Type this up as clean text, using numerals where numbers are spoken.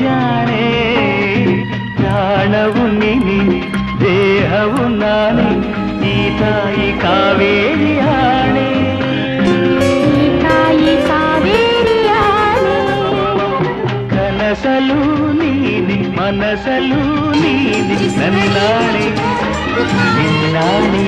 ಜಾಣೆ ಪ್ರಾಣವು ನೀನೆ ದೇಹವು ನಾನೇ ಈ ತಾಯಿ ಕಾವೇರಿ ಆಣೆ ಕನಸಲು ನೀನೆ ಮನಸಲು ನೀನೆ ನನ್ನಾಣೆ ನಿನ್ನಾಣೆ